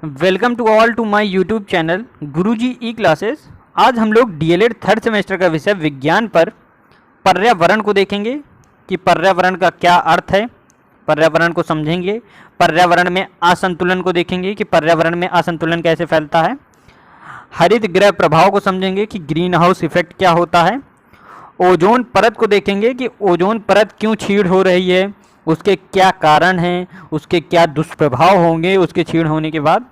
Welcome to all to my YouTube channel Guruji e classes. आज हम लोग डीएलएड थर्ड सेमेस्टर का विषय विज्ञान पर पर्यावरण को देखेंगे कि पर्यावरण का क्या अर्थ है, पर्यावरण को समझेंगे। पर्यावरण में असंतुलन को देखेंगे कि पर्यावरण में असंतुलन कैसे फैलता है। हरित गृह प्रभाव को समझेंगे कि ग्रीन हाउस इफेक्ट क्या होता है। ओजोन परत को देखेंगे कि ओजोन परत क्यों छीड़ हो रही है, उसके क्या कारण हैं, उसके क्या दुष्प्रभाव होंगे उसके छीड़ होने के बाद।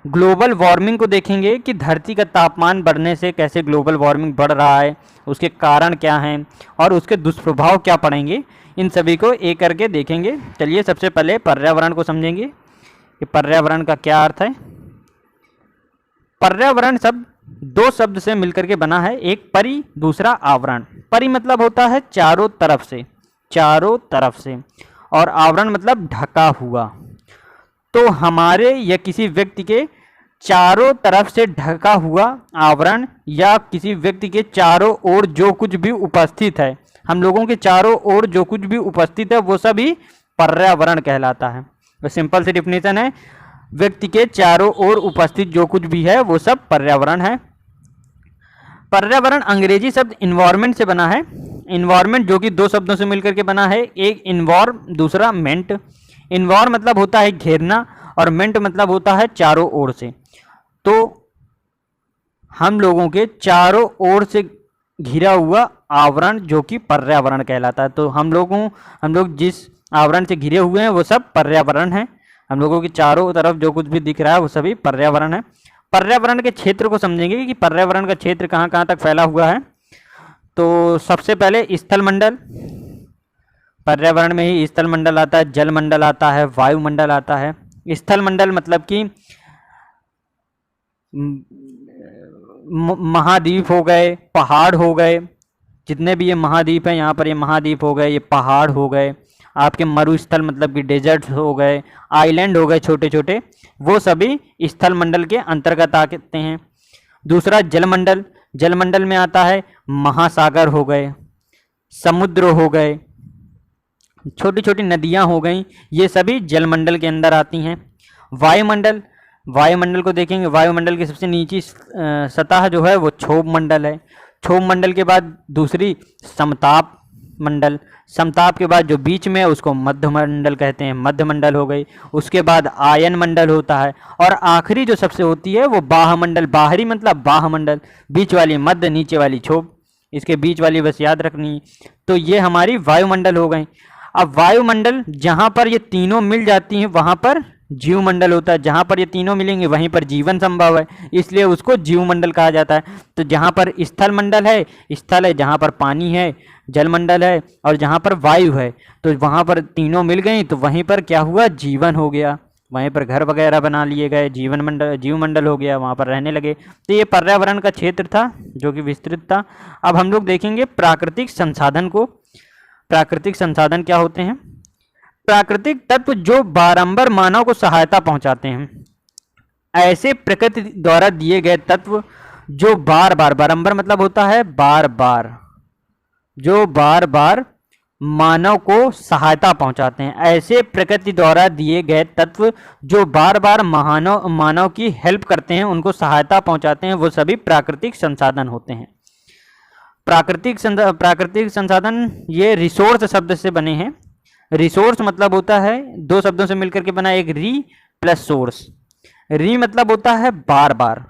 ग्लोबल वार्मिंग को देखेंगे कि धरती का तापमान बढ़ने से कैसे ग्लोबल वार्मिंग बढ़ रहा है, उसके कारण क्या हैं और उसके दुष्प्रभाव क्या पड़ेंगे। इन सभी को एक करके देखेंगे। चलिए सबसे पहले पर्यावरण को समझेंगे कि पर्यावरण का क्या अर्थ है। पर्यावरण शब्द दो शब्द से मिलकर के बना है, एक परि दूसरा आवरण। परि मतलब होता है चारों तरफ से, चारों तरफ से, और आवरण मतलब ढका हुआ। तो हमारे या किसी व्यक्ति के चारों तरफ से ढका हुआ आवरण या किसी व्यक्ति के चारों ओर जो कुछ भी उपस्थित है, हम लोगों के चारों ओर जो कुछ भी उपस्थित है वो सभी पर्यावरण कहलाता है। तो सिंपल सी डिफिनेशन है, व्यक्ति के चारों ओर उपस्थित जो कुछ भी है वो सब पर्यावरण है। पर्यावरण अंग्रेजी शब्द इन्वायरमेंट से बना है। इन्वायरमेंट जो कि दो शब्दों से मिलकर के बना है, एक इन्वॉर्म दूसरा मेंट। इन्वॉर्म मतलब होता है घेरना और मेंट मतलब होता है चारों ओर से। तो हम लोगों के चारों ओर से घिरा हुआ आवरण जो कि पर्यावरण कहलाता है। तो हम लोग जिस आवरण से घिरे हुए हैं वो सब पर्यावरण है। हम लोगों के चारों तरफ जो कुछ भी दिख रहा है वो सभी पर्यावरण है। पर्यावरण के क्षेत्र को समझेंगे कि पर्यावरण का क्षेत्र कहाँ कहाँ तक फैला हुआ है। तो सबसे पहले स्थल मंडल, पर्यावरण में ही स्थल मंडल आता है, जल मंडल आता है, वायुमंडल आता है। स्थल मंडल मतलब कि महाद्वीप हो गए, पहाड़ हो गए, जितने भी ये महाद्वीप हैं, यहाँ पर ये महाद्वीप हो गए, ये पहाड़ हो गए, आपके मरुस्थल मतलब कि डेजर्ट हो गए, आइलैंड हो गए छोटे छोटे, वो सभी स्थल मंडल के अंतर्गत आते हैं। दूसरा जलमंडल, जलमंडल में आता है महासागर हो गए, समुद्र हो गए, छोटी छोटी नदियाँ हो गई, ये सभी जलमंडल के अंदर आती हैं। वायुमंडल, वायुमंडल को देखेंगे, वायुमंडल की सबसे नीची सतह जो है वो क्षोभ मंडल है। क्षोभ मंडल के बाद दूसरी समताप मंडल, समताप के बाद जो बीच में है उसको मध्य मंडल कहते हैं, मध्य मंडल हो गई। उसके बाद आयन मंडल होता है और आखिरी जो सबसे होती है वो बाह्य मंडल। बाहरी मतलब बाह्य मंडल, बीच वाली मध्य, नीचे वाली क्षोभ, इसके बीच वाली बस याद रखनी। तो ये हमारी वायुमंडल हो गई। अब वायुमंडल जहाँ पर ये तीनों मिल जाती हैं वहाँ पर जीवमंडल होता है। जहाँ पर ये तीनों मिलेंगे वहीं पर जीवन संभव है, इसलिए उसको जीवमंडल कहा जाता है। तो जहाँ पर स्थल मंडल है, स्थल है जहाँ पर पानी है, जलमंडल है, और जहाँ पर वायु है, तो वहाँ पर तीनों मिल गई तो वहीं पर क्या हुआ, जीवन हो गया। वहीं पर घर वगैरह बना लिए गए, जीवन मंडल जीवमंडल हो गया, वहाँ पर रहने लगे। तो ये पर्यावरण का क्षेत्र था जो कि विस्तृत था। अब हम लोग देखेंगे प्राकृतिक संसाधन को। प्राकृतिक संसाधन क्या होते हैं? प्राकृतिक तत्व जो बारंबार मानव को सहायता पहुंचाते हैं, ऐसे प्रकृति द्वारा दिए गए तत्व जो बार बार, बारंबार मतलब होता है बार बार, जो बार बार मानव को सहायता पहुंचाते हैं, ऐसे प्रकृति द्वारा दिए गए तत्व जो बार बार मानव की हेल्प करते हैं, उनको सहायता पहुंचाते हैं, वो सभी प्राकृतिक संसाधन होते हैं। प्राकृतिक संसाधन ये रिसोर्स शब्द से बने हैं। रिसोर्स मतलब होता है दो शब्दों से मिलकर के बना, एक री प्लस सोर्स। री मतलब होता है बार बार,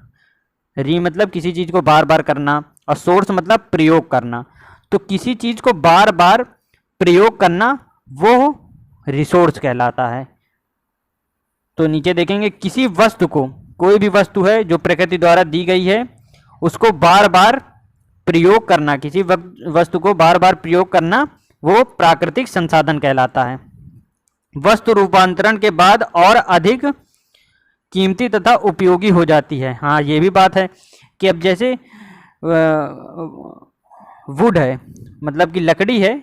री मतलब किसी चीज को बार बार करना, और सोर्स मतलब प्रयोग करना। तो किसी चीज को बार बार प्रयोग करना वो रिसोर्स कहलाता है। तो नीचे देखेंगे किसी वस्तु को, कोई भी वस्तु है जो प्रकृति द्वारा दी गई है, उसको बार बार प्रयोग करना, किसी वस्तु को बार बार प्रयोग करना, वो प्राकृतिक संसाधन कहलाता है। वस्तु रूपांतरण के बाद और अधिक कीमती तथा उपयोगी हो जाती है। हाँ, ये भी बात है कि अब जैसे वुड है मतलब कि लकड़ी है,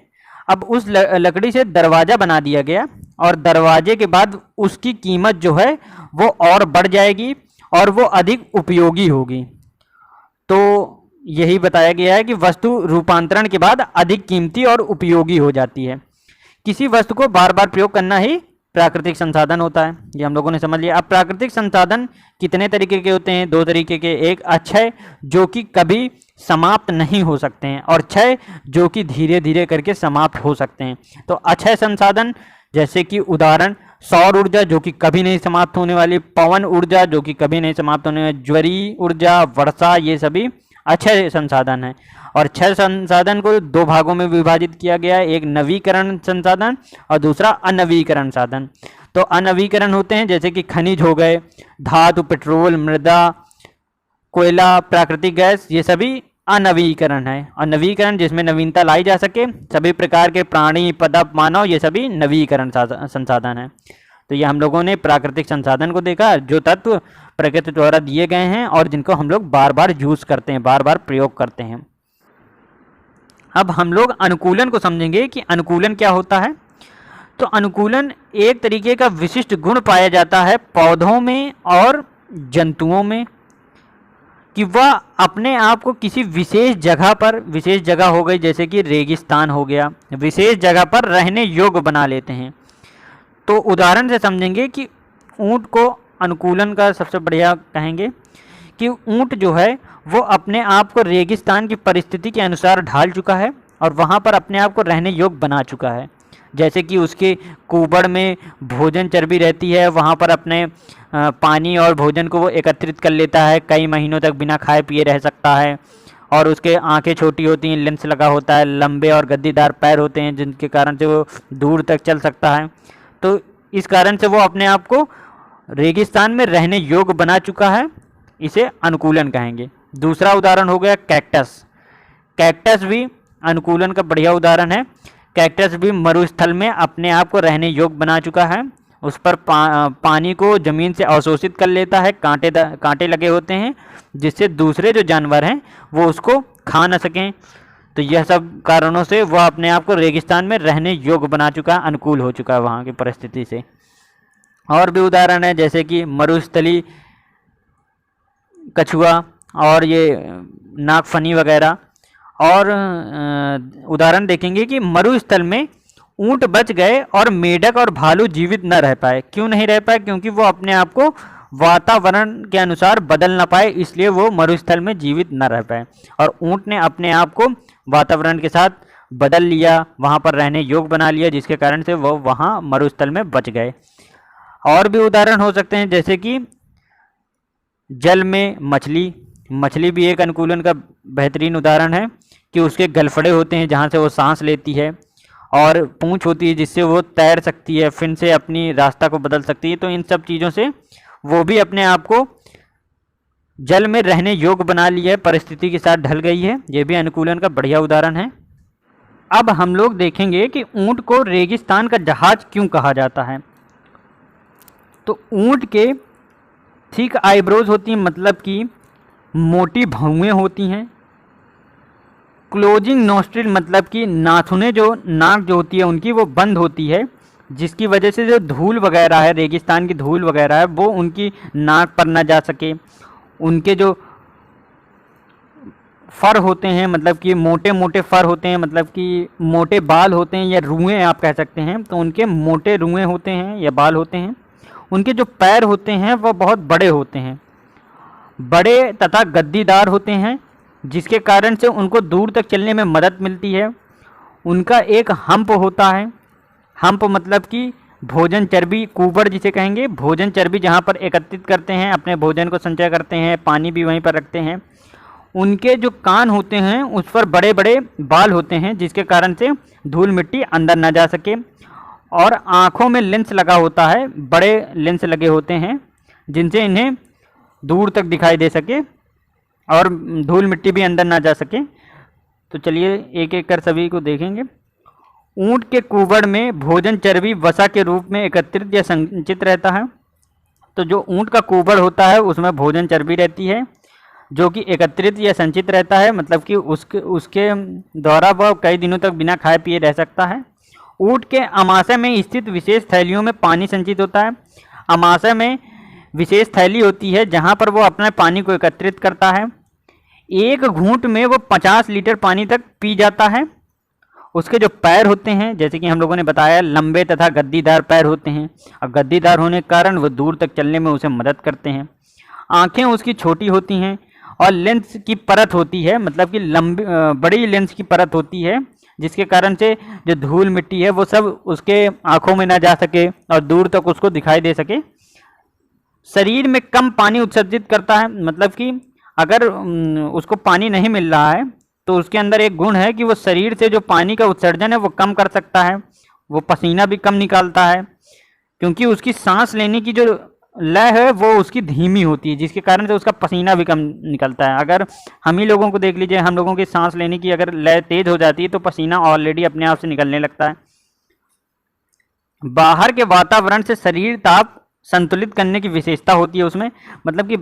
अब उस लकड़ी से दरवाजा बना दिया गया और दरवाजे के बाद उसकी कीमत जो है वो और बढ़ जाएगी और वो अधिक उपयोगी होगी। तो यही बताया गया है कि वस्तु रूपांतरण के बाद अधिक कीमती और उपयोगी हो जाती है। किसी वस्तु को बार बार प्रयोग करना ही प्राकृतिक संसाधन होता है, ये हम लोगों ने समझ लिया। अब प्राकृतिक संसाधन कितने तरीके के होते हैं? 2 तरीके के, एक अक्षय जो कि कभी समाप्त नहीं हो सकते हैं, और क्षय जो कि धीरे धीरे करके समाप्त हो सकते हैं। तो अक्षय संसाधन जैसे कि उदाहरण सौर ऊर्जा जो कि कभी नहीं समाप्त होने वाली, पवन ऊर्जा जो कि कभी नहीं समाप्त होने वाली, ज्वारीय ऊर्जा, वर्षा, ये सभी अक्षय संसाधन है। और क्षय संसाधन को 2 भागों में विभाजित किया गया है, एक नवीकरण संसाधन और दूसरा अनवीकरण साधन। तो अनवीकरण होते हैं जैसे कि खनिज हो गए, धातु, पेट्रोल, मृदा, कोयला, प्राकृतिक गैस, ये सभी अनवीकरण है। और नवीकरण जिसमें नवीनता लाई जा सके, सभी प्रकार के प्राणी, पदार्थ, मानव, ये सभी नवीकरण संसाधन है। तो ये हम लोगों ने प्राकृतिक संसाधन को देखा, जो तत्व प्रकृति द्वारा दिए गए हैं और जिनको हम लोग बार बार यूज करते हैं, बार बार प्रयोग करते हैं। अब हम लोग अनुकूलन को समझेंगे कि अनुकूलन क्या होता है। तो अनुकूलन एक तरीके का विशिष्ट गुण पाया जाता है पौधों में और जंतुओं में, कि वह अपने आप को किसी विशेष जगह पर, विशेष जगह हो गई जैसे कि रेगिस्तान हो गया, विशेष जगह पर रहने योग्य बना लेते हैं। तो उदाहरण से समझेंगे कि ऊंट को अनुकूलन का सबसे बढ़िया कहेंगे कि ऊंट जो है वो अपने आप को रेगिस्तान की परिस्थिति के अनुसार ढाल चुका है और वहाँ पर अपने आप को रहने योग्य बना चुका है। जैसे कि उसके कुबड़ में भोजन चर्बी रहती है, वहाँ पर अपने पानी और भोजन को वो एकत्रित कर लेता है, कई महीनों तक बिना खाए पिए रह सकता है। और उसके आंखें छोटी होती हैं, लेंस लगा होता है, लंबे और गद्दीदार पैर होते हैं जिनके कारण से वो दूर तक चल सकता है। तो इस कारण से वो अपने आप को रेगिस्तान में रहने योग्य बना चुका है, इसे अनुकूलन कहेंगे। दूसरा उदाहरण हो गया कैक्टस। कैक्टस भी अनुकूलन का बढ़िया उदाहरण है। कैक्टस भी मरुस्थल में अपने आप को रहने योग्य बना चुका है, उस पर पानी को ज़मीन से अवशोषित कर लेता है, कांटे लगे होते हैं जिससे दूसरे जो जानवर हैं वो उसको खा न सकें। तो यह सब कारणों से वह अपने आप को रेगिस्तान में रहने योग्य बना चुका है, अनुकूल हो चुका है वहाँ की परिस्थिति से। और भी उदाहरण है जैसे कि मरुस्थली कछुआ और ये नागफनी वगैरह। और उदाहरण देखेंगे कि मरुस्थल में ऊंट बच गए और मेढक और भालू जीवित न रह पाए। क्यों नहीं रह पाए? क्योंकि वो अपने आप को वातावरण के अनुसार बदल न पाए, इसलिए वो मरुस्थल में जीवित न रह पाए। और ऊंट ने अपने आप को वातावरण के साथ बदल लिया, वहाँ पर रहने योग्य बना लिया, जिसके कारण से वो वहाँ मरुस्थल में बच गए। और भी उदाहरण हो सकते हैं जैसे कि जल में मछली। मछली भी एक अनुकूलन का बेहतरीन उदाहरण है कि उसके गलफड़े होते हैं जहाँ से वो सांस लेती है, और पूंछ होती है जिससे वो तैर सकती है, फिन से अपनी रास्ता को बदल सकती है। तो इन सब चीज़ों से वो भी अपने आप को जल में रहने योग्य बना लिया है, परिस्थिति के साथ ढल गई है। ये भी अनुकूलन का बढ़िया उदाहरण है। अब हम लोग देखेंगे कि ऊंट को रेगिस्तान का जहाज क्यों कहा जाता है। तो ऊंट के थिक आईब्रोज होती हैं, मतलब कि मोटी भौहें होती हैं। क्लोजिंग नोस्ट्रिल मतलब कि नाखूनें, जो नाक जो होती है उनकी वो बंद होती है, जिसकी वजह से जो धूल वगैरह है, रेगिस्तान की धूल वगैरह है, वो उनकी नाक पर ना जा सके। उनके जो फर होते हैं, मतलब कि मोटे मोटे फर होते हैं, मतलब कि मोटे बाल होते हैं या रुएं आप कह सकते हैं, तो उनके मोटे रुएं होते हैं या बाल होते हैं। उनके जो पैर होते हैं वह बहुत बड़े होते हैं, बड़े तथा गद्दीदार होते हैं, जिसके कारण से उनको दूर तक चलने में मदद मिलती है। उनका एक हम्प होता है। हम्प मतलब कि भोजन चर्बी, कुबड़ जिसे कहेंगे, भोजन चर्बी जहाँ पर एकत्रित करते हैं, अपने भोजन को संचय करते हैं, पानी भी वहीं पर रखते हैं। उनके जो कान होते हैं उस पर बड़े बड़े बाल होते हैं, जिसके कारण से धूल मिट्टी अंदर ना जा सके। और आँखों में लेंस लगा होता है, बड़े लेंस लगे होते हैं जिनसे इन्हें दूर तक दिखाई दे सके और धूल मिट्टी भी अंदर ना जा सके। तो चलिए एक एक कर सभी को देखेंगे। ऊंट के कुबड़ में भोजन चर्बी वसा के रूप में एकत्रित या संचित रहता है। तो जो ऊंट का कुबड़ होता है उसमें भोजन चर्बी रहती है जो कि एकत्रित या संचित रहता है, मतलब कि उसके द्वारा वह कई दिनों तक बिना खाए पिए रह सकता है। ऊंट के अमाशय में स्थित विशेष थैलियों में पानी संचित होता है। अमाशय में विशेष थैली होती है जहाँ पर वो अपने पानी को एकत्रित करता है। एक घूंट में वो 50 लीटर पानी तक पी जाता है उसके जो पैर होते हैं, जैसे कि हम लोगों ने बताया, लंबे तथा गद्दीदार पैर होते हैं, और गद्दीदार होने के कारण वो दूर तक चलने में उसे मदद करते हैं। आंखें उसकी छोटी होती हैं और लेंस की परत होती है, मतलब कि लंबी बड़ी लेंस की परत होती है, जिसके कारण से जो धूल मिट्टी है वो सब उसके आंखों में ना जा सके और दूर तक उसको दिखाई दे सके। शरीर में कम पानी उत्सर्जित करता है, मतलब कि अगर उसको पानी नहीं मिल रहा है तो उसके अंदर एक गुण है कि वो शरीर से जो पानी का उत्सर्जन है वो कम कर सकता है, वो पसीना भी कम निकालता है, क्योंकि उसकी सांस लेने की जो लय है वो उसकी धीमी होती है, जिसके कारण से उसका पसीना भी कम निकलता है। अगर हम ही लोगों को देख लीजिए, हम लोगों की सांस लेने की अगर लय तेज हो जाती है तो पसीना ऑलरेडी अपने आप से निकलने लगता है। बाहर के वातावरण से शरीर ताप संतुलित करने की विशेषता होती है उसमें, मतलब कि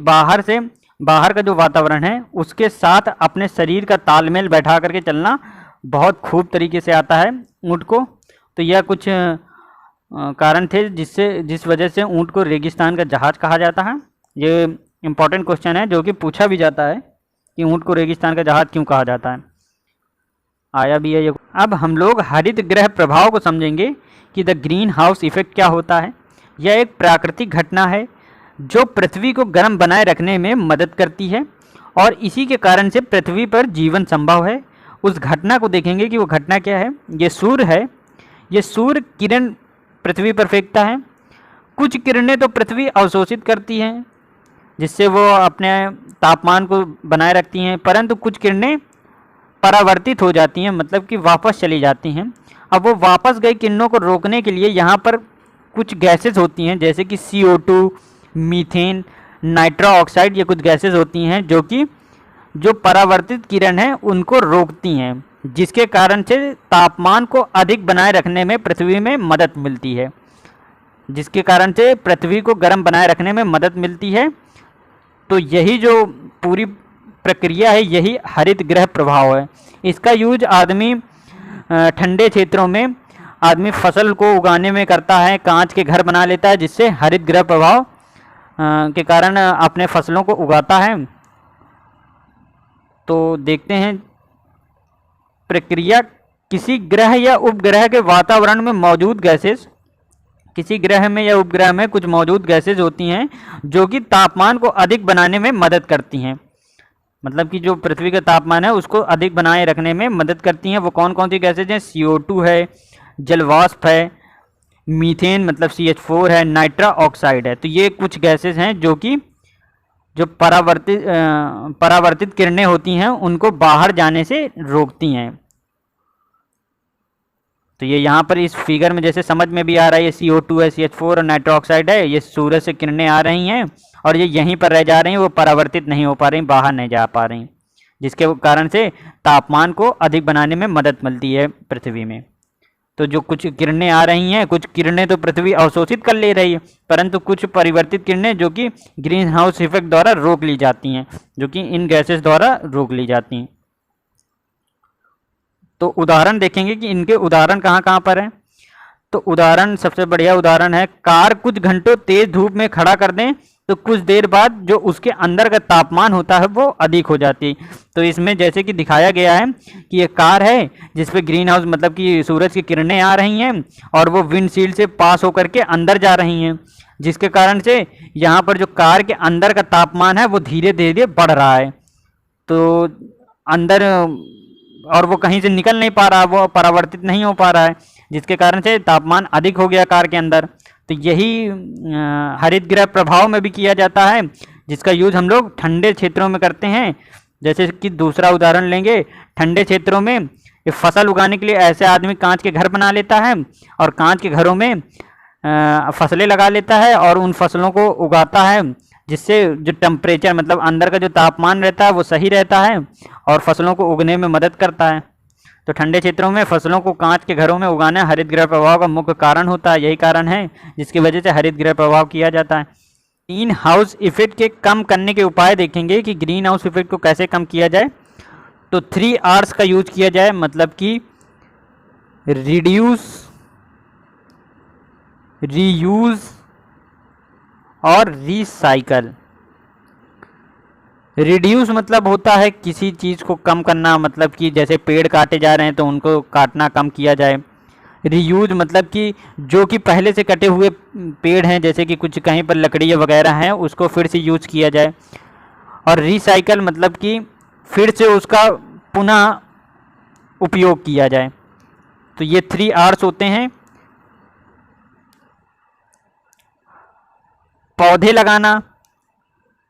बाहर का जो वातावरण है उसके साथ अपने शरीर का तालमेल बैठा करके चलना बहुत खूब तरीके से आता है ऊँट को। तो यह कुछ कारण थे जिस वजह से ऊँट को रेगिस्तान का जहाज कहा जाता है। ये इम्पोर्टेंट क्वेश्चन है जो कि पूछा भी जाता है कि ऊँट को रेगिस्तान का जहाज क्यों कहा जाता है, आया भी है ये। अब हम लोग हरित गृह प्रभाव को समझेंगे कि द ग्रीन हाउस इफेक्ट क्या होता है। यह एक प्राकृतिक घटना है जो पृथ्वी को गर्म बनाए रखने में मदद करती है और इसी के कारण से पृथ्वी पर जीवन संभव है। उस घटना को देखेंगे कि वो घटना क्या है। ये सूर्य है, ये सूर्य किरण पृथ्वी पर फेंकता है। कुछ किरणें तो पृथ्वी अवशोषित करती हैं जिससे वो अपने तापमान को बनाए रखती हैं, परंतु कुछ किरणें परावर्तित हो जाती हैं, मतलब कि वापस चली जाती हैं। अब वो वापस गई किरणों को रोकने के लिए यहाँ पर कुछ गैसेस होती हैं, जैसे कि CO2, मीथेन, नाइट्रा ऑक्साइड, ये कुछ गैसेस होती हैं जो परावर्तित किरण है उनको रोकती हैं, जिसके कारण से तापमान को अधिक बनाए रखने में पृथ्वी में मदद मिलती है, जिसके कारण से पृथ्वी को गर्म बनाए रखने में मदद मिलती है। तो यही जो पूरी प्रक्रिया है यही हरित गृह प्रभाव है। इसका यूज आदमी ठंडे क्षेत्रों में आदमी फसल को उगाने में करता है, कांच के घर बना लेता है, जिससे हरित गृह प्रभाव के कारण अपने फसलों को उगाता है। तो देखते हैं प्रक्रिया। किसी ग्रह या उपग्रह के वातावरण में मौजूद गैसेस, किसी ग्रह में या उपग्रह में कुछ मौजूद गैसेस होती हैं जो कि तापमान को अधिक बनाने में मदद करती हैं, मतलब कि जो पृथ्वी का तापमान है उसको अधिक बनाए रखने में मदद करती हैं। वो कौन कौन सी गैसेज हैं? CO2 है, जलवाष्प है, मीथेन मतलब CH4 है, नाइट्रा ऑक्साइड है। तो ये कुछ गैसेज हैं जो कि जो परावर्तित किरणें होती हैं उनको बाहर जाने से रोकती हैं। तो ये यहाँ पर इस फिगर में जैसे समझ में भी आ रहा है, ये CO2 है, CH4 और नाइट्रा ऑक्साइड है। ये सूरज से किरणें आ रही हैं और ये यहीं पर रह जा रही हैं, वो परावर्तित नहीं हो पा रही, बाहर नहीं जा पा रही, जिसके कारण से तापमान को अधिक बनाने में मदद मिलती है पृथ्वी में। तो जो कुछ किरणें आ रही हैं, कुछ किरणें तो पृथ्वी अवशोषित कर ले रही है, परंतु कुछ परिवर्तित किरणें जो कि ग्रीन हाउस इफेक्ट द्वारा रोक ली जाती हैं, जो कि इन गैसेस द्वारा रोक ली जाती हैं। तो उदाहरण देखेंगे कि इनके उदाहरण कहाँ कहाँ पर हैं। तो उदाहरण, सबसे बढ़िया उदाहरण है, कार कुछ घंटों तेज धूप में खड़ा कर दें तो कुछ देर बाद जो उसके अंदर का तापमान होता है वो अधिक हो जाती है। तो इसमें जैसे कि दिखाया गया है कि ये कार है जिसपे ग्रीन हाउस मतलब कि सूरज की किरणें आ रही हैं और वो विंडशील्ड से पास होकर के अंदर जा रही हैं, जिसके कारण से यहाँ पर जो कार के अंदर का तापमान है वो धीरे धीरे बढ़ रहा है। तो अंदर और वो कहीं से निकल नहीं पा रहा, वो परावर्तित नहीं हो पा रहा है, जिसके कारण से तापमान अधिक हो गया कार के अंदर। तो यही हरित गृह प्रभाव में भी किया जाता है, जिसका यूज हम लोग ठंडे क्षेत्रों में करते हैं। जैसे कि दूसरा उदाहरण लेंगे, ठंडे क्षेत्रों में ये फसल उगाने के लिए ऐसे आदमी कांच के घर बना लेता है और कांच के घरों में फसलें लगा लेता है और उन फसलों को उगाता है, जिससे जो टेम्परेचर मतलब अंदर का जो तापमान रहता है वो सही रहता है और फसलों को उगने में मदद करता है। तो ठंडे क्षेत्रों में फसलों को कांच के घरों में उगाना हरित गृह प्रभाव का मुख्य कारण होता है। यही कारण है जिसकी वजह से हरित गृह प्रभाव किया जाता है। ग्रीन हाउस इफेक्ट के कम करने के उपाय देखेंगे कि ग्रीन हाउस इफेक्ट को कैसे कम किया जाए। तो 3 R's का यूज किया जाए, मतलब कि रिड्यूस, रीयूज और रिसाइकल। रिड्यूस मतलब होता है किसी चीज़ को कम करना, मतलब कि जैसे पेड़ काटे जा रहे हैं तो उनको काटना कम किया जाए। रीयूज मतलब कि जो कि पहले से कटे हुए पेड़ हैं, जैसे कि कुछ कहीं पर लकड़ी वगैरह हैं, उसको फिर से यूज किया जाए। और रिसाइकल मतलब कि फिर से उसका पुनः उपयोग किया जाए। तो ये 3 R's होते हैं। पौधे लगाना,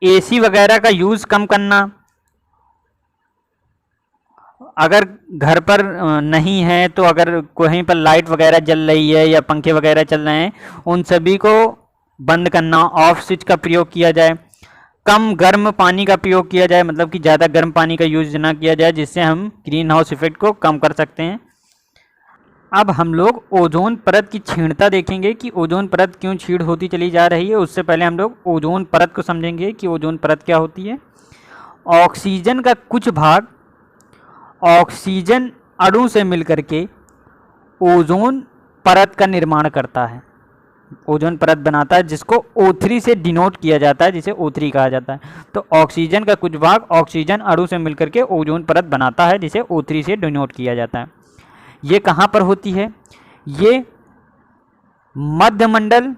एसी वगैरह का यूज़ कम करना, अगर घर पर नहीं है तो अगर कहीं पर लाइट वगैरह जल रही है या पंखे वगैरह चल रहे हैं, उन सभी को बंद करना, ऑफ स्विच का प्रयोग किया जाए। कम गर्म पानी का प्रयोग किया जाए, मतलब कि ज़्यादा गर्म पानी का यूज ना किया जाए, जिससे हम ग्रीन हाउस इफेक्ट को कम कर सकते हैं। अब हम लोग ओजोन परत की क्षीणता देखेंगे कि ओजोन परत क्यों क्षीण होती चली जा रही है। उससे पहले हम लोग ओजोन परत को समझेंगे कि ओजोन परत क्या होती है। ऑक्सीजन का कुछ भाग ऑक्सीजन अणु से मिलकर के ओजोन परत का निर्माण करता है, ओजोन परत बनाता है, जिसको O3 से डिनोट किया जाता है, जिसे O3 कहा जाता है। तो ऑक्सीजन का कुछ भाग ऑक्सीजन अणु से मिलकर के ओजोन परत बनाता है, जिसे O3 से डिनोट किया जाता है। ये कहाँ पर होती है? ये मध्यमंडल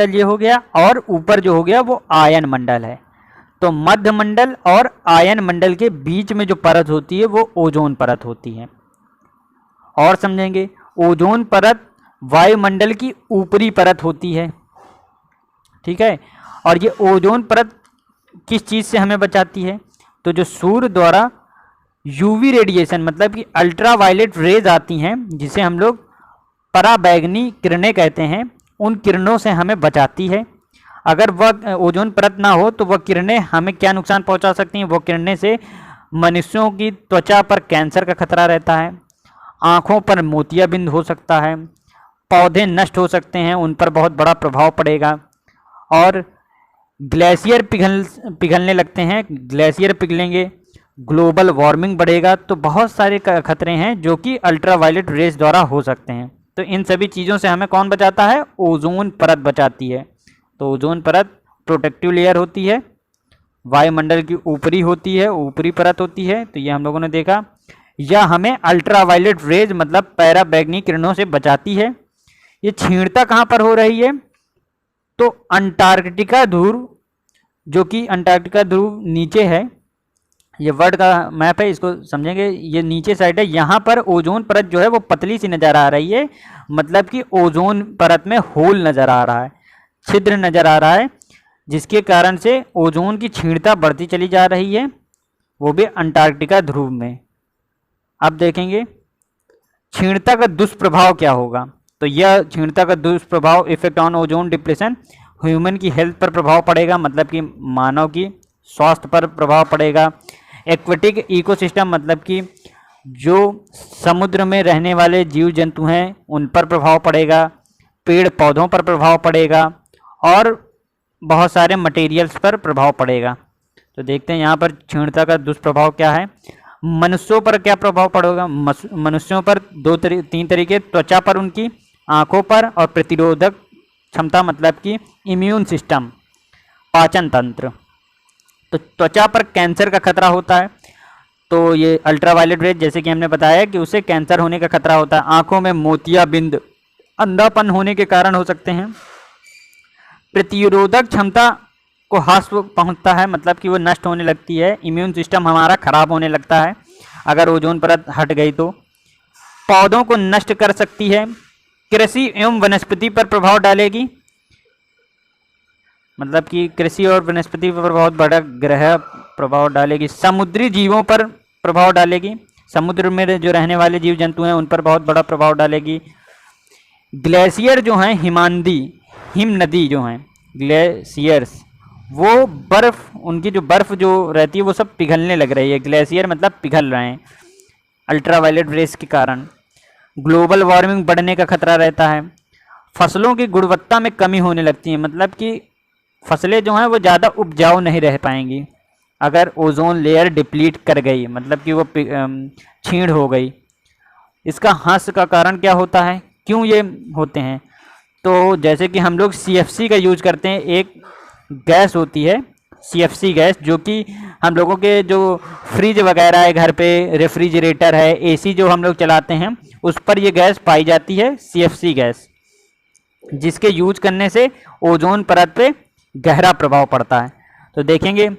ये हो गया, और ऊपर जो हो गया वो आयन मंडल है। तो मध्यमंडल और आयन मंडल के बीच में जो परत होती है वो ओजोन परत होती है। और समझेंगे, ओजोन परत वायुमंडल की ऊपरी परत होती है, ठीक है। और ये ओजोन परत किस चीज़ से हमें बचाती है? तो जो सूर्य द्वारा यूवी रेडिएशन मतलब कि अल्ट्रावायलेट रेज आती हैं, जिसे हम लोग पराबैंगनी किरणें कहते हैं, उन किरणों से हमें बचाती है। अगर वह ओजोन परत ना हो तो वह किरणें हमें क्या नुकसान पहुंचा सकती हैं? वो किरणें से मनुष्यों की त्वचा पर कैंसर का खतरा रहता है, आँखों पर मोतियाबिंद हो सकता है, पौधे नष्ट हो सकते हैं, उन पर बहुत बड़ा प्रभाव पड़ेगा। और ग्लेशियर पिघलने लगते हैं, ग्लेशियर पिघलेंगे, ग्लोबल वार्मिंग बढ़ेगा। तो बहुत सारे खतरे हैं जो कि अल्ट्रावायलेट रेज द्वारा हो सकते हैं। तो इन सभी चीज़ों से हमें कौन बचाता है? ओजोन परत बचाती है। तो ओजोन परत प्रोटेक्टिव लेयर होती है, वायुमंडल की ऊपरी होती है, ऊपरी परत होती है। तो ये हम लोगों ने देखा। यह हमें अल्ट्रावायलेट रेज मतलब पराबैंगनी किरणों से बचाती है। ये क्षीणता कहाँ पर हो रही है? तो अंटार्कटिका ध्रुव, जो कि अंटार्कटिका ध्रुव नीचे है, ये वर्ल्ड का मैप है, इसको समझेंगे। ये नीचे साइड है, यहाँ पर ओजोन परत जो है वो पतली सी नज़र आ रही है, मतलब कि ओजोन परत में होल नज़र आ रहा है, छिद्र नज़र आ रहा है, जिसके कारण से ओजोन की क्षीणता बढ़ती चली जा रही है, वो भी अंटार्कटिका ध्रुव में। अब देखेंगे क्षीणता का दुष्प्रभाव क्या होगा। तो यह क्षीणता का दुष्प्रभाव, effect on ozone depression, human की हेल्थ पर प्रभाव पड़ेगा, मतलब कि मानव की स्वास्थ्य पर प्रभाव पड़ेगा। एक्वेटिक इकोसिस्टम मतलब कि जो समुद्र में रहने वाले जीव जंतु हैं उन पर प्रभाव पड़ेगा, पेड़ पौधों पर प्रभाव पड़ेगा, और बहुत सारे मटेरियल्स पर प्रभाव पड़ेगा। तो देखते हैं यहाँ पर क्षीणता का दुष्प्रभाव क्या है। मनुष्यों पर क्या प्रभाव पड़ेगा? मनुष्यों पर 3 तरीके, त्वचा पर, उनकी आँखों पर, और प्रतिरोधक क्षमता मतलब कि इम्यून सिस्टम, पाचन तंत्र। तो त्वचा पर कैंसर का खतरा होता है। तो ये अल्ट्रावायलेट रेज, जैसे कि हमने बताया कि उससे कैंसर होने का खतरा होता है। आँखों में मोतियाबिंद, अंधापन होने के कारण हो सकते हैं। प्रतिरोधक क्षमता को ह्रास पहुंचता है, मतलब कि वो नष्ट होने लगती है। इम्यून सिस्टम हमारा खराब होने लगता है अगर ओजोन परत हट गई तो। पौधों को नष्ट कर सकती है। कृषि एवं वनस्पति पर प्रभाव डालेगी, मतलब कि कृषि और वनस्पति पर बहुत बड़ा ग्रह प्रभाव डालेगी। समुद्री जीवों पर प्रभाव डालेगी, समुद्र में जो रहने वाले जीव जंतु हैं उन पर बहुत बड़ा प्रभाव डालेगी। ग्लेशियर जो हैं, हिम नदी जो हैं ग्लेशियर्स, वो बर्फ़, उनकी जो बर्फ़ जो रहती है वो सब पिघलने लग रही है। ग्लेशियर मतलब पिघल रहे हैं अल्ट्रावायलेट रेस के कारण। ग्लोबल वार्मिंग बढ़ने का खतरा रहता है। फसलों की गुणवत्ता में कमी होने लगती है, मतलब कि फसलें जो हैं वो ज़्यादा उपजाऊ नहीं रह पाएंगी अगर ओजोन लेयर डिप्लीट कर गई, मतलब कि वो क्षीण हो गई। इसका ह्रास का कारण क्या होता है, क्यों ये होते हैं? तो जैसे कि हम लोग CFC का यूज करते हैं, एक गैस होती है CFC गैस, जो कि हम लोगों के जो फ्रिज वगैरह है घर पे, रेफ्रिजरेटर है, AC जो हम लोग चलाते हैं, उस पर ये गैस पाई जाती है, CFC गैस, जिसके यूज करने से ओजोन परत पे गहरा प्रभाव पड़ता है। तो देखेंगे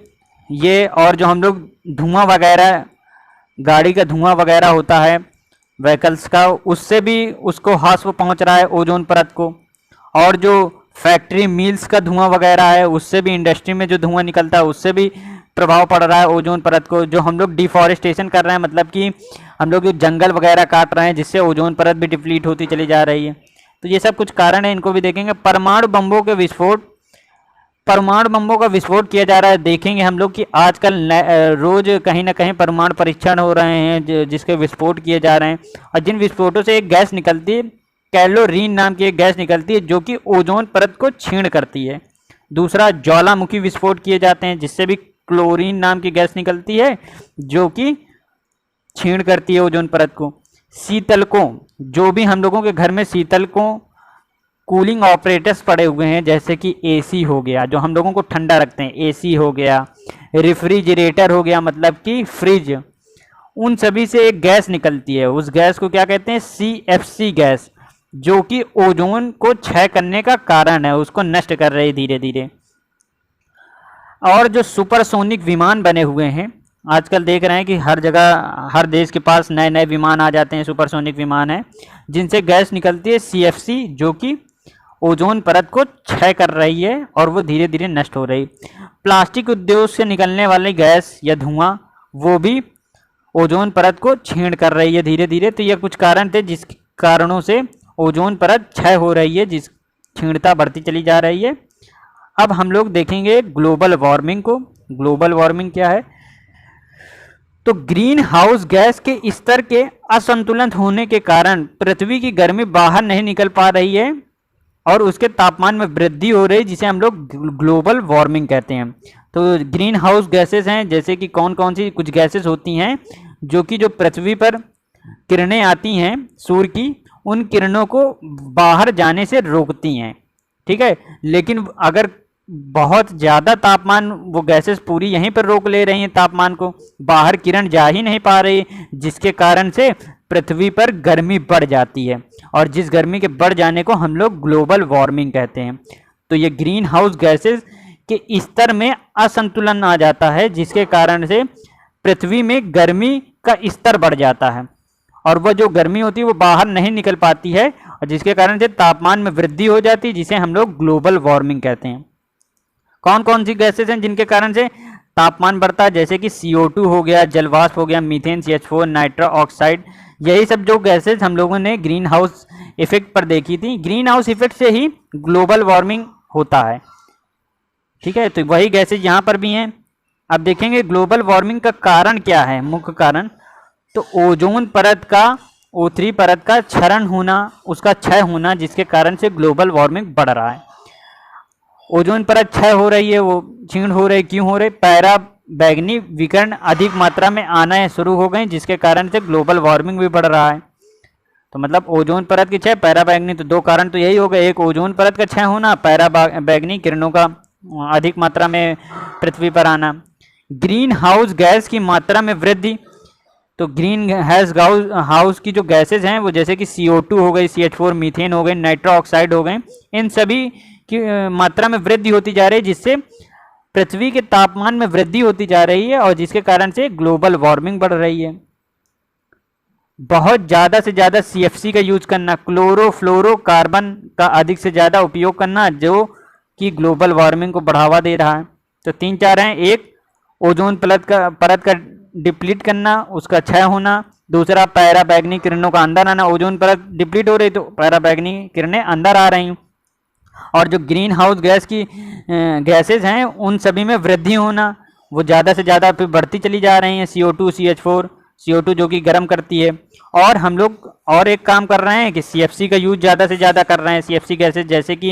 ये, और जो हम लोग धुआं वगैरह, गाड़ी का धुआं वगैरह होता है व्हीकल्स का, उससे भी उसको हास्व पहुंच रहा है ओजोन परत को। और जो फैक्ट्री मिल्स का धुआं वगैरह है, उससे भी, इंडस्ट्री में जो धुआं निकलता है उससे भी प्रभाव पड़ रहा है ओजोन परत को। जो हम लोग डिफॉरेस्टेशन कर रहे हैं, मतलब कि हम लोग जो जंगल वगैरह काट रहे हैं, जिससे ओजोन परत भी डिप्लीट होती चली जा रही है। तो ये सब कुछ कारण है, इनको भी देखेंगे। परमाणु बम्बों के विस्फोट, परमाणु बम्बों का विस्फोट किया जा रहा है। देखेंगे हम लोग कि आजकल रोज कहीं ना कहीं परमाणु परीक्षण हो रहे हैं, जिसके विस्फोट किए जा रहे हैं। और जिन विस्फोटों से एक गैस निकलती है, कैलोरीन नाम की एक गैस निकलती है, जो कि ओजोन परत को क्षीण करती है। दूसरा, ज्वालामुखी विस्फोट किए जाते हैं, जिससे भी क्लोरीन नाम की गैस निकलती है, जो कि क्षीण करती है ओजोन परत को। शीतलकों, जो भी हम लोगों के घर में शीतलकों, कूलिंग ऑपरेटर्स पड़े हुए हैं, जैसे कि AC हो गया, जो हम लोगों को ठंडा रखते हैं, AC हो गया, रेफ्रिजरेटर हो गया, मतलब कि फ्रिज, उन सभी से एक गैस निकलती है। उस गैस को क्या कहते हैं? CFC गैस, जो कि ओजोन को क्षय करने का कारण है, उसको नष्ट कर रही है धीरे धीरे। और जो सुपरसोनिक विमान बने हुए हैं, आजकल देख रहे हैं कि हर जगह, हर देश के पास नए नए विमान आ जाते हैं, सुपरसोनिक विमान है, जिनसे गैस निकलती है CFC, जो कि ओजोन परत को क्षय कर रही है और वो धीरे धीरे नष्ट हो रही। प्लास्टिक उद्योग से निकलने वाली गैस या धुआं, वो भी ओजोन परत को क्षीण कर रही है धीरे धीरे। तो ये कुछ कारण थे जिस कारणों से ओजोन परत क्षय हो रही है, जिस क्षीणता बढ़ती चली जा रही है। अब हम लोग देखेंगे ग्लोबल वार्मिंग को। ग्लोबल वार्मिंग क्या है? तो ग्रीन हाउस गैस के स्तर के असंतुलन होने के कारण पृथ्वी की गर्मी बाहर नहीं निकल पा रही है और उसके तापमान में वृद्धि हो रही है, जिसे हम लोग ग्लोबल वार्मिंग कहते हैं। तो ग्रीन हाउस गैसेस हैं, जैसे कि कौन कौन सी कुछ गैसेस होती हैं, जो कि जो पृथ्वी पर किरणें आती हैं सूर्य की, उन किरणों को बाहर जाने से रोकती हैं, ठीक है। लेकिन अगर बहुत ज़्यादा तापमान, वो गैसेस पूरी यहीं पर रोक ले रही हैं तापमान को, बाहर किरण जा ही नहीं पा रही, जिसके कारण से पृथ्वी पर गर्मी बढ़ जाती है, और जिस गर्मी के बढ़ जाने को हम लोग ग्लोबल वार्मिंग कहते हैं। तो ये ग्रीन हाउस गैसेस के स्तर में असंतुलन आ जाता है, जिसके कारण से पृथ्वी में गर्मी का स्तर बढ़ जाता है, और वह जो गर्मी होती है वो बाहर नहीं निकल पाती है, और जिसके कारण से तापमान में वृद्धि हो जाती है, जिसे हम लोग ग्लोबल वार्मिंग कहते हैं। कौन कौन सी गैसेस हैं जिनके कारण से तापमान बढ़ता है? जैसे कि CO2 हो गया, जलवाष्प हो गया, मीथेन, CH4, नाइट्रस ऑक्साइड, यही सब जो गैसेस हम लोगों ने ग्रीन हाउस इफेक्ट पर देखी थी। ग्रीन हाउस इफेक्ट से ही ग्लोबल वार्मिंग होता है, ठीक है। तो वही गैसेज यहाँ पर भी हैं। अब देखेंगे ग्लोबल वार्मिंग का कारण क्या है, मुख्य कारण। तो ओजोन परत का, O3 परत का क्षरण होना, उसका क्षय होना, जिसके कारण से ग्लोबल वार्मिंग बढ़ रहा है। ओजोन परत क्षय हो रही है, वो क्षीण हो रही, क्यों हो रही? पैरा बैगनी विकिरण अधिक मात्रा में आना शुरू हो गए, जिसके कारण से ग्लोबल वार्मिंग भी बढ़ रहा है। तो मतलब ओजोन परत की क्षय, पैरा बैगनी, तो दो कारण तो यही हो गए, एक ओजोन परत का क्षय होना, पैरा बैगनी किरणों का अधिक मात्रा में पृथ्वी पर आना। ग्रीन हाउस गैस की मात्रा में वृद्धि। तो ग्रीन हाउस की जो गैसेज हैं, वो जैसे कि CO2 हो गई, CH4, मीथेन हो गए, नाइट्रस ऑक्साइड हो गए, इन सभी की मात्रा में वृद्धि होती जा रही है, जिससे पृथ्वी के तापमान में वृद्धि होती जा रही है, और जिसके कारण से ग्लोबल वार्मिंग बढ़ रही है। बहुत ज़्यादा से ज़्यादा CFC का यूज करना, क्लोरोफ्लोरोकार्बन का अधिक से ज़्यादा उपयोग करना, जो कि ग्लोबल वार्मिंग को बढ़ावा दे रहा है। तो 3-4 हैं। एक, ओजोन परत का डिप्लीट करना, उसका क्षय होना। दूसरा, पैरा बैगनी किरणों का अंदर आना, ओजोन परत डिप्लीट हो रही तो पैरा बैगनी किरणें अंदर आ रही। और जो ग्रीन हाउस गैस की गैसेज हैं, उन सभी में वृद्धि होना, वो ज़्यादा से ज़्यादा फिर बढ़ती चली जा रही हैं। CO2, CH4, CO2 जो कि गर्म करती है। और हम लोग और एक काम कर रहे हैं कि CFC का यूज़ ज़्यादा से ज़्यादा कर रहे हैं। CFC गैसेज, जैसे कि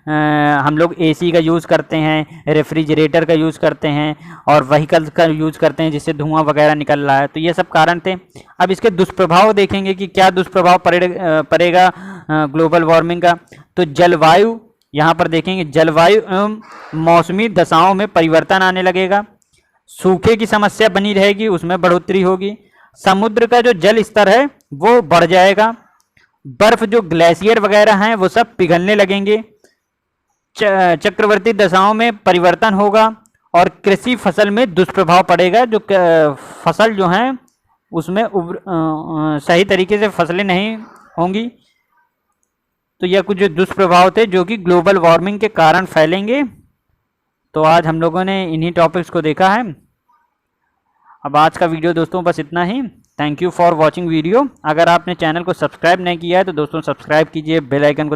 हम लोग AC का यूज़ करते हैं, रेफ्रिजरेटर का यूज़ करते हैं, और व्हीकल्स का यूज़ करते हैं, जिससे धुआं वगैरह निकल रहा है। तो ये सब कारण थे। अब इसके दुष्प्रभाव देखेंगे कि क्या दुष्प्रभाव पड़ेगा ग्लोबल वार्मिंग का। तो जलवायु यहाँ पर देखेंगे जलवायु एवं मौसमी दशाओं में परिवर्तन आने लगेगा, सूखे की समस्या बनी रहेगी, उसमें बढ़ोतरी होगी, समुद्र का जो जल स्तर है वो बढ़ जाएगा, बर्फ जो ग्लेशियर वगैरह हैं वो सब पिघलने लगेंगे, चक्रवर्ती दशाओं में परिवर्तन होगा और कृषि फसल में दुष्प्रभाव पड़ेगा। जो फसल जो हैं उसमें सही तरीके से फसलें नहीं होंगी। तो यह कुछ दुष्प्रभाव थे जो कि ग्लोबल वार्मिंग के कारण फैलेंगे। तो आज हम लोगों ने इन्हीं टॉपिक्स को देखा है। अब आज का वीडियो दोस्तों बस इतना ही। Thank you for watching video. अगर आपने चैनल को सब्सक्राइब नहीं किया है तो दोस्तों सब्सक्राइब कीजिए, बेल आइकन को